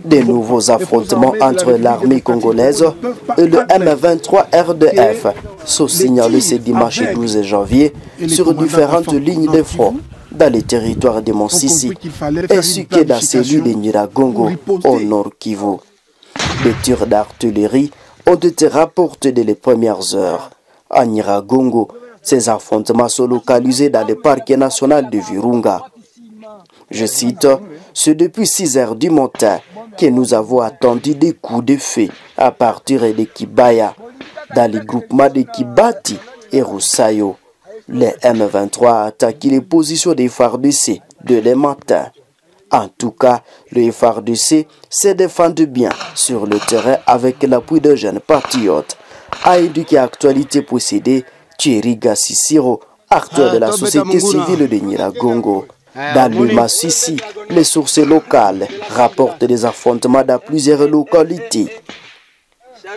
De nouveaux affrontements entre l'armée congolaise et le M23 RDF sont signalés ce dimanche 12 janvier sur différentes lignes de front dans les territoires de Monsisi ainsi que dans celui de Nyiragongo au nord Kivu. Des tirs d'artillerie ont été rapportés dès les premières heures. À Nyiragongo, ces affrontements sont localisés dans le parc national de Virunga. Je cite, « C'est depuis 6 heures du matin que nous avons attendu des coups de feu à partir de Kibaya, dans les groupements de Kibati et Roussayo. Les M23 a attaqué les positions des FARDC de le matin. En tout cas, le FARDC se défendu bien sur le terrain avec l'appui de jeunes patriotes, a éduqué Actualité possédée Thierry Gassissiro, acteur de la société civile de Nyiragongo. Dans le Massissi, les sources locales rapportent des affrontements dans plusieurs localités.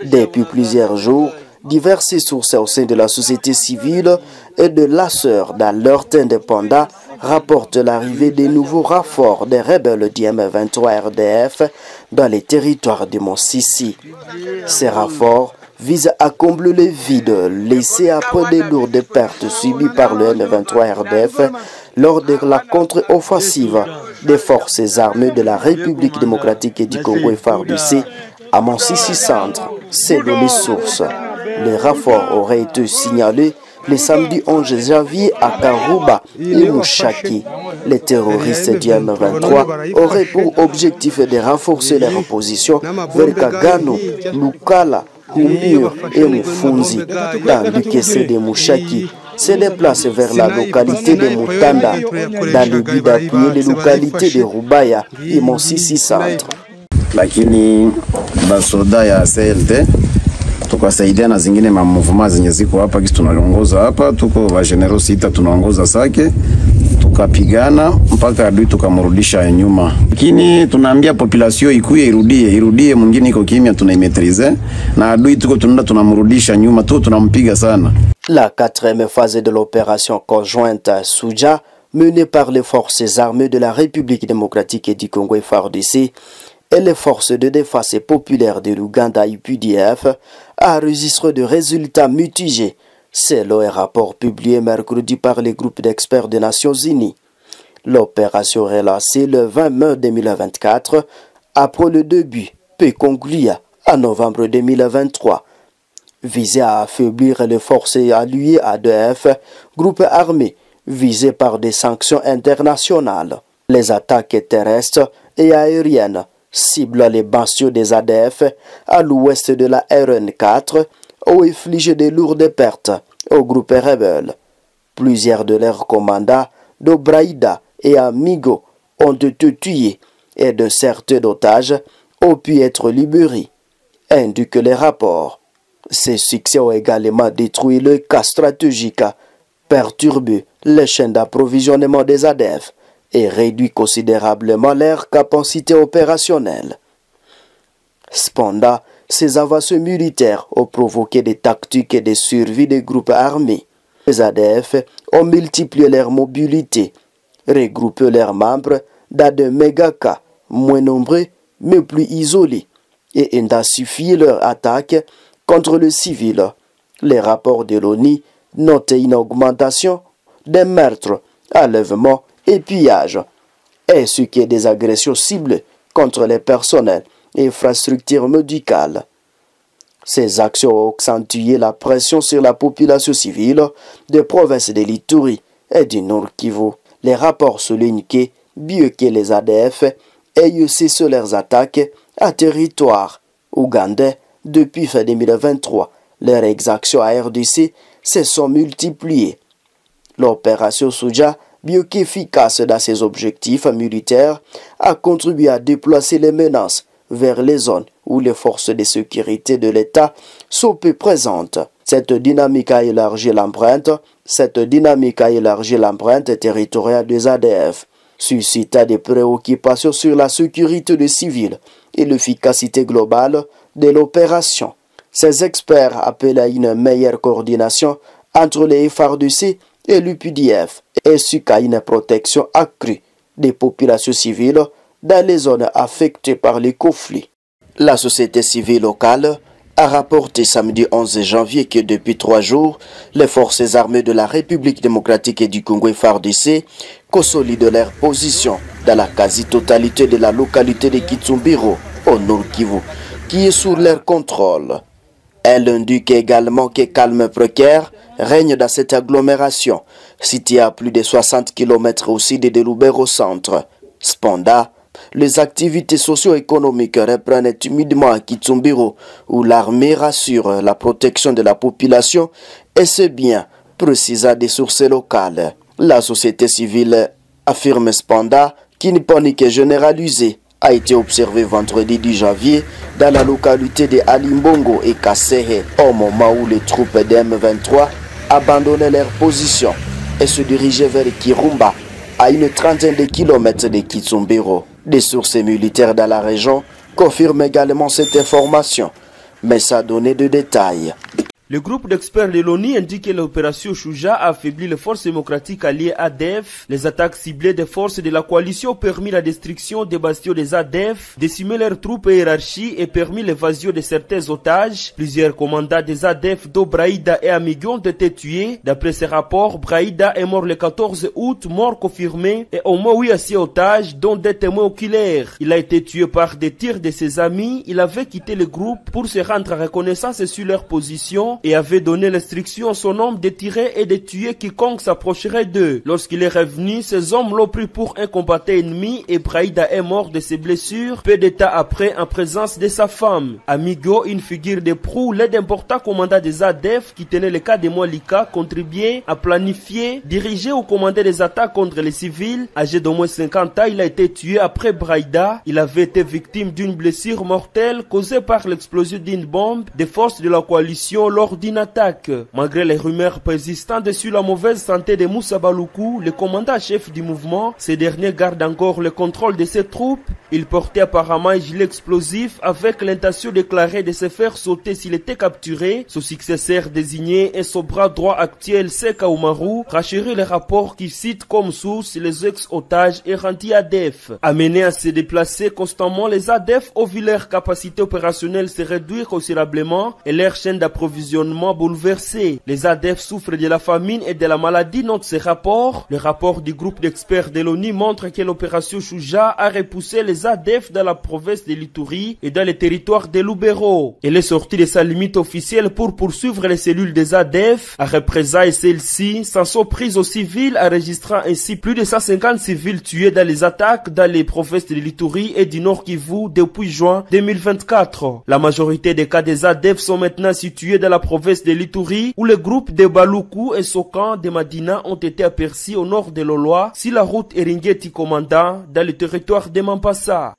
Depuis plusieurs jours, diverses sources au sein de la société civile et de l'ASSEUR dans l'Heurt indépendant rapportent l'arrivée de nouveaux renforts des rebelles du M23 RDF dans les territoires de Monsisi. Ces renforts visent à combler les vides laissés après des lourdes pertes subies par le M23 RDF lors de la contre-offensive des forces armées de la République démocratique du Congo FARDC à Monsisi Centre. Selon les sources, les renforts auraient été signalés le samedi 11 janvier à Karouba et Mouchaki. Les terroristes du M23 auraient pour objectif de renforcer leur position vers Kagano, Lukala, Humur et Mufunzi, tandis que ceux de Mouchaki se déplacent vers la localité de Mutanda, dans le but d'appuyer les localités de Rubaya et Monsisi Centre. Lakini basoda ya CLT tukasaidia na zingine mamuvuma zenye ziko hapa kisi tunaongoza hapa, tuko wa general sita tunaongoza Sake, tukapigana mpaka adui tukamrudisha nyuma. Lakini tunaambia population ikuye irudie, mwingine iko kimya tunaimetrize na adui tuko tunaenda tunamrudisha nyuma, tu tunampiga sana. La quatrième phase de l'opération conjointe Souja, menée par les forces armées de la République démocratique du Congo FARDC et les forces de défense populaire de l'Ouganda UPDF, a enregistré de résultats mitigés, selon un rapport publié mercredi par les groupes d'experts des Nations Unies. L'opération relancée le 20 mai 2024, après le début, peut conclure en novembre 2023. Visait à affaiblir les forces alliées ADF, groupe armé visé par des sanctions internationales. Les attaques terrestres et aériennes ciblent les bastions des ADF à l'ouest de la RN4 ont infligé de lourdes pertes au groupe rebelle. Plusieurs de leurs commandants d'Obraïda et Amigo ont été tués et de certains otages ont pu être libérés, indiquent les rapports. Ces succès ont également détruit le cas stratégique, perturbé les chaînes d'approvisionnement des ADF et réduit considérablement leur capacité opérationnelle. Cependant, ces avancées militaires ont provoqué des tactiques de survie des groupes armés. Les ADF ont multiplié leur mobilité, regroupé leurs membres dans des méga-cas moins nombreux mais plus isolés et intensifié leur attaque contre le civil. Les rapports de l'ONU notent une augmentation des meurtres, enlèvements et pillages, ainsi que des agressions ciblées contre les personnels et infrastructures médicales. Ces actions ont accentué la pression sur la population civile des provinces de l'Ituri et du Nord Kivu. Les rapports soulignent que, bien que les ADF aient cessé leurs attaques à territoire ougandais depuis fin 2023, leurs exactions à RDC se sont multipliées. L'opération Souja, bien qu'efficace dans ses objectifs militaires, a contribué à déplacer les menaces vers les zones où les forces de sécurité de l'État sont peu présentes. Cette dynamique a élargi l'empreinte territoriale des ADF, suscita des préoccupations sur la sécurité des civils et l'efficacité globale de l'opération. Ces experts appellent à une meilleure coordination entre les FARDC et l'UPDF, ainsi qu'à une protection accrue des populations civiles dans les zones affectées par les conflits. La société civile locale a rapporté samedi 11 janvier que depuis 3 jours, les forces armées de la République démocratique et du Congo FARDC consolident leur position dans la quasi-totalité de la localité de Kitsumbiro, au Nord Kivu, qui est sous leur contrôle. Elle indique également que calme précaire règne dans cette agglomération, située à plus de 60 km au sud de Lubero au centre. Cependant, les activités socio-économiques reprennent timidement à Kitsumbiro, où l'armée rassure la protection de la population et c'est bien, précisa des sources locales. La société civile affirme cependant qu'une panique généralisée a été observée vendredi 10 janvier dans la localité de Alimbongo et Kasehe, au moment où les troupes de M23 abandonnaient leur position et se dirigeaient vers Kirumba, à une trentaine de kilomètres de Kitsumbiro. Des sources militaires dans la région confirment également cette information, mais ça donné de détails. Le groupe d'experts de l'ONU indique que l'opération Shuja a affaibli les forces démocratiques alliées ADF. Les attaques ciblées des forces de la coalition ont permis la destruction des bastions des ADF, décimer leurs troupes et hiérarchies et permis l'évasion de certains otages. Plusieurs commandants des ADF, dont Braïda et Amigo, ont été tués. D'après ces rapports, Braïda est mort le 14 août, mort confirmé, et au moins 8 anciens otages, dont des témoins oculaires. Il a été tué par des tirs de ses amis. Il avait quitté le groupe pour se rendre à reconnaissance sur leur position et avait donné l'instruction à son homme de tirer et de tuer quiconque s'approcherait d'eux. Lorsqu'il est revenu, ces hommes l'ont pris pour un combattant ennemi et Braïda est mort de ses blessures peu de temps après en présence de sa femme. Amigo, une figure de proue, l'un d'importants commandants des ADF qui tenait le cas de Mwalika, contribuait à planifier, diriger ou commander des attaques contre les civils. Âgé d'au moins 50 ans, il a été tué après Braïda. Il avait été victime d'une blessure mortelle causée par l'explosion d'une bombe des forces de la coalition lors d'une attaque. Malgré les rumeurs persistantes sur la mauvaise santé de Moussa Baloukou, le commandant-chef du mouvement, ce dernier garde encore le contrôle de ses troupes. Il portait apparemment un gilet explosif avec l'intention déclarée de se faire sauter s'il était capturé. Son successeur désigné et son bras droit actuel, Seka Oumarou, racherit les rapports qui citent comme source les ex-otages et anti-ADF. Amenés à se déplacer constamment, les ADF ont vu leur capacité opérationnelle se réduire considérablement et leur chaîne d'approvisionnement bouleversée. Les ADF souffrent de la famine et de la maladie, note ces rapports. Le rapport du groupe d'experts de l'ONU montre que l'opération Shuja a repoussé les ADF dans la province de l'Ituri et dans les territoires de Lubero. Elle est sortie de sa limite officielle pour poursuivre les cellules des ADF. À représailles, celles-ci s'en sont prises aux civils, enregistrant ainsi plus de 150 civils tués dans les attaques dans les provinces de l'Ituri et du Nord Kivu depuis juin 2024. La majorité des cas des ADF sont maintenant situés dans la province de l'Ituri, où les groupes de Baloukou et Sokan de Madina ont été aperçus au nord de l'Oloa, sur la route Eringeti-Komanda, dans le territoire de Mampasa.